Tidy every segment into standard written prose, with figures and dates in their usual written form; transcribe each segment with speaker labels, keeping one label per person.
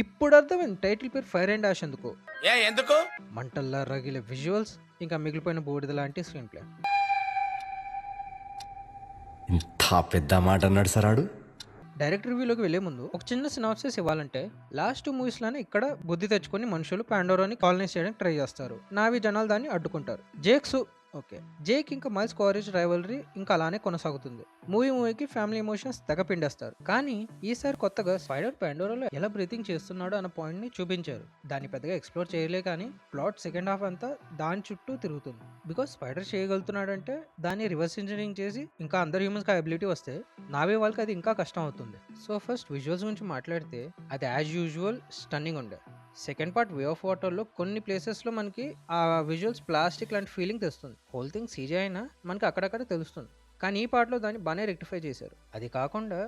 Speaker 1: ఇప్పుడు అర్థమైంది టైటిల్ పేరు ఫైర్ అండ్ డాష్ ఎందుకు.
Speaker 2: ఎందుకు
Speaker 1: మంటల్లా రగిలే విజువల్స్, ఇంకా మిగిలిపోయిన బూడిద లాంటి స్క్రీన్ ప్లే.
Speaker 3: ఇంత పెద్ద మాట అన్నాడు సార్ ఆడు.
Speaker 1: డైరెక్ట్ రివ్యూలోకి వెళ్లే ముందు ఒక చిన్న సినాప్సిస్ ఇవ్వాలంటే, లాస్ట్ 2 మూవీస్ లానే ఇక్కడ బుద్ధి తెచ్చుకొని మనుషులు పాండోరాని కాలనైజ్ చేయడానికి ట్రై చేస్తారు. నావి జనాలు దాన్ని అడ్డుకుంటారు. జేక్ ఇంకా మైల్స్ కారేజ్ రైవలరీ ఇంకా అలానే కొనసాగుతుంది. మూవీకి ఫ్యామిలీ ఎమోషన్స్ తెగ పిండేస్తారు. కానీ ఈసారి కొత్తగా స్పైడర్ పాండోరాలో ఎలా బ్రీతింగ్ చేస్తున్నాడో అన్న పాయింట్ ని చూపించారు. దాన్ని పెద్దగా ఎక్స్ప్లోర్ చేయలే, కానీ ప్లాట్ సెకండ్ హాఫ్ అంతా దాని చుట్టూ తిరుగుతుంది. బికాస్ స్పైడర్ చేయగలుగుతున్నాడంటే దాన్ని రివర్స్ ఇంజనీరింగ్ చేసి ఇంకా అందరు హ్యూమన్స్ కి అబిలిటీ వస్తే నావే వాళ్ళకి అది ఇంకా కష్టం అవుతుంది. సో ఫస్ట్ విజువల్స్ గురించి మాట్లాడితే అది యాజ్ యూజువల్ స్టన్నింగ్ ఉండే. సెకండ్ పార్ట్ వే ఆఫ్ వాటర్లో కొన్ని ప్లేసెస్లో మనకి ఆ విజువల్స్ ప్లాస్టిక్ లాంటి ఫీలింగ్ తెస్తుంది. హోల్ థింగ్ సీజీ అయినా మనకి అక్కడక్కడ తెలుస్తుంది. కానీ ఈ పార్ట్లో దాన్ని బాగానే రెక్టిఫై చేశారు. అది కాకుండా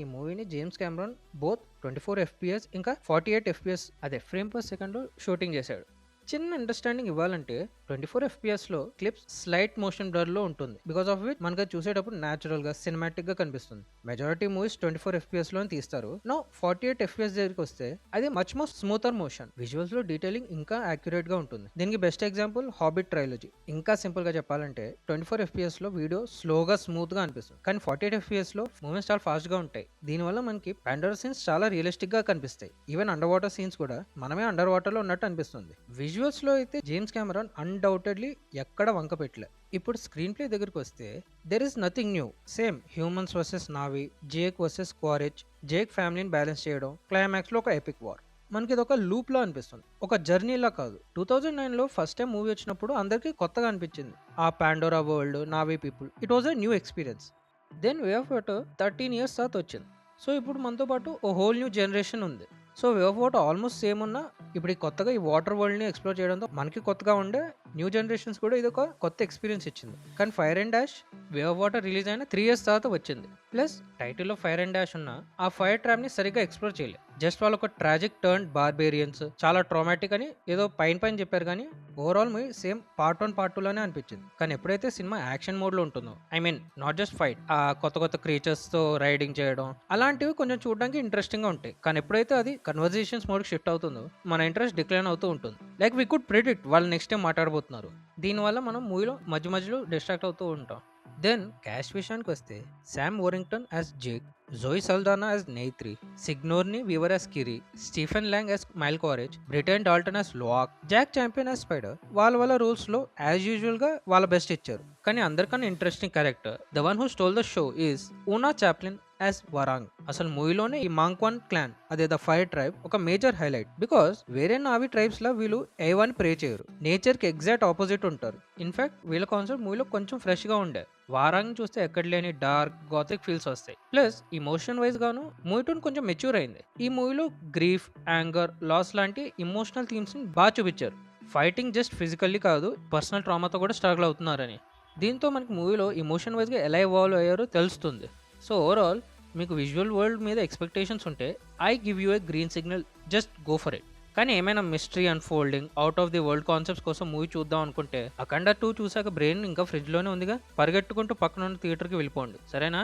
Speaker 1: ఈ మూవీని జేమ్స్ కెమెరాన్ బోత్ 24 FPS ఇంకా 48 FPS అదే ఫ్రేమ్ పర్ సెకండ్లో షూటింగ్ చేశాడు. చిన్న అండర్స్టాండింగ్ ఇవ్వాలంటే 24 FPSలో క్లిప్స్ స్లైట్ మోషన్ బ్లర్లో ఉంటుంది. బికాస్ ఆఫ్ విచ్ మనకి చూసేటప్పుడు న్యాచురల్గా సినిమాటిక్గా కనిపిస్తుంది. మెజారిటీ మూవీస్ 24 FPSలో తీస్తారు. నో 48 FPS దగ్గరికి వస్తే అది మచ్ మోర్ స్మూతర్ మోషన్. విజువల్స్లో డీటెయిలింగ్ ఇంకా యాక్యురేట్గా ఉంటుంది. దీనికి బెస్ట్ ఎగ్జాంపుల్ హాబిట్ ట్రైలజీ. ఇంకా సింపుల్గా చెప్పాలంటే 24 FPSలో వీడియో స్లోగా స్మూత్గా అనిపిస్తుంది, కానీ 48 FPSలో మూవీస్ చాలా ఫాస్ట్గా ఉంటాయి. దీనివల్ల మనకి పాండోరా సీన్స్ చాలా రియలిస్టిక్గా కనిపిస్తాయి. ఈవెన్ అండర్ వాటర్ సీన్స్ కూడా మనమే అండర్ వాటర్లో ఉన్నట్టు అనిపిస్తుంది. విజువల్స్ లో అయితే జేమ్స్ కెమెరాన్ అన్డౌటెడ్లీ ఎక్కడ వంక పెట్టలే. ఇప్పుడు స్క్రీన్ ప్లే దగ్గరికి వస్తే there is nothing new. Same humans versus Navi, Jake versus Quaritch, Jake ఫ్యామిలీని బ్యాలెన్స్ చేయడం, క్లైమాక్స్ లో ఒక ఎపిక్ వార్. మనకి ఇది ఒక లూప్ లా అనిపిస్తుంది, ఒక జర్నీలా కాదు. 2009లో ఫస్ట్ టైం మూవీ వచ్చినప్పుడు అందరికీ కొత్తగా అనిపించింది. ఆ Pandora world, Navi people, it was a new experience. The way of water 13 years తర్వాత వచ్చింది. సో ఇప్పుడు మనతో పాటు ఓ హోల్ న్యూ జనరేషన్ ఉంది. So way of water almost same ఉన్నా ఇప్పుడు ఈ కొత్తగా ఈ వాటర్ వరల్డ్ని ఎక్స్ప్లోర్ చేయడంతో మనకి కొత్తగా ఉండే న్యూ జనరేషన్స్ కూడా ఇది ఒక కొత్త ఎక్స్పీరియన్స్ ఇచ్చింది. కానీ fire and dash way of water release అయిన 3 years తర్వాత వచ్చింది. ప్లస్ టైటిల్లో ఫైర్ అండ్ డాష్ ఉన్న ఆ ఫైర్ ట్రాప్ని సరిగ్గా ఎక్స్ప్లోర్ చేయలేదు. జస్ట్ వాళ్ళు ఒక ట్రాజిక్ టర్న్ బార్బేరియన్స్, చాలా ట్రామాటిక్ అని ఏదో పైన చెప్పారు. కానీ overall movie same part 1 part 2 లానే అనిపించింది. కానీ ఎప్పుడైతే సినిమా యాక్షన్ మోడ్లో ఉంటుందో, I mean not just fight, ఆ కొత్త క్రీచర్స్తో రైడింగ్ చేయడం అలాంటివి కొంచెం చూడడానికి ఇంట్రెస్టింగ్గా ఉంటాయి. కానీ ఎప్పుడైతే అది కన్వర్జేషన్స్ మోడ్కి షిఫ్ట్ అవుతుందో మన ఇంట్రెస్ట్ డిక్లైన్ అవుతూ ఉంటుంది. లైక్ వీ కుడ్ ప్రిడిక్ట్ వాళ్ళు నెక్స్ట్ టైం మాట్లాడబోతున్నారు. దీనివల్ల మనం మూవీలో మధ్యలో డిస్ట్రాక్ట్ అవుతూ ఉంటాం. దెన్ క్యాష్ విషయానికి వస్తే Sam Worthington as Jake, Zoe Saldana as Neytiri, Sigourney Weaver as Kiri, Stephen Lang as Miles Quaritch, Britain Dalton as Loak, Jack Champion as Spider వాళ్ళ రోల్స్ లో యాజ్ యూజువల్ గా వాళ్ళ best ఇచ్చారు. కానీ అందరికన్నా interesting character, the one who stole the show is Oona Chaplin as Varang. అసలు మూవీలోనే ఈ మాంక్వాన్ క్లాన్, అదే ద ఫైర్ ట్రైబ్, ఒక మేజర్ హైలైట్. బికాస్ వేరే నావి ట్రైబ్స్ లా వీళ్ళు ఏవని ప్రే చేయరు, నేచర్ కి ఎగ్జాక్ట్ ఆపోజిట్ ఉంటారు. ఇన్ఫాక్ట్ వీళ్ళ కాన్సెప్ట్ మూవీలో కొంచెం ఫ్రెష్ గా ఉండే. వారాంగ్ చూస్తే ఎక్కడ లేని డార్క్ గాథిక్ ఫీల్స్ వస్తాయి. ప్లస్ ఇమోషన్ వైజ్ గాను మూవీ టోన్ కొంచెం మెచ్యూర్ అయింది. ఈ మూవీలో గ్రీఫ్, యాంగర్, లాస్ లాంటి ఇమోషనల్ థీమ్స్ ని బాగా చూపించారు. ఫైటింగ్ జస్ట్ ఫిజికల్లీ కాదు, పర్సనల్ ట్రామాతో కూడా స్ట్రగుల్ అవుతున్నారని. దీంతో మనకి మూవీలో ఇమోషన్ వైజ్గా ఎలా ఇవాల్వ్ అయ్యారో తెలుస్తుంది. సో ఓవరాల్ మీకు విజువల్ వరల్డ్ మీద ఎక్స్పెక్టేషన్స్ ఉంటే I give you A green signal, just go for it. కానీ ఏమైనా mystery unfolding, out of the world concepts కోసం మూవీ చూద్దాం అనుకుంటే అఖండ 2 చూసాక బ్రెయిన్ ఇంకా ఫ్రిడ్జ్లోనే ఉందిగా, పరిగెట్టుకుంటూ పక్కన ఉన్న థియేటర్కి వెళ్ళిపోండి, సరేనా?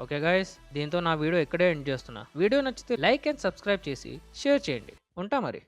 Speaker 1: ఓకే గైస్, దీంతో నా వీడియో ఇక్కడే ఎండ్ చేస్తున్నా. వీడియో నచ్చితే లైక్ అండ్ సబ్స్క్రైబ్ చేసి షేర్ చేయండి. ఉంటా మరి.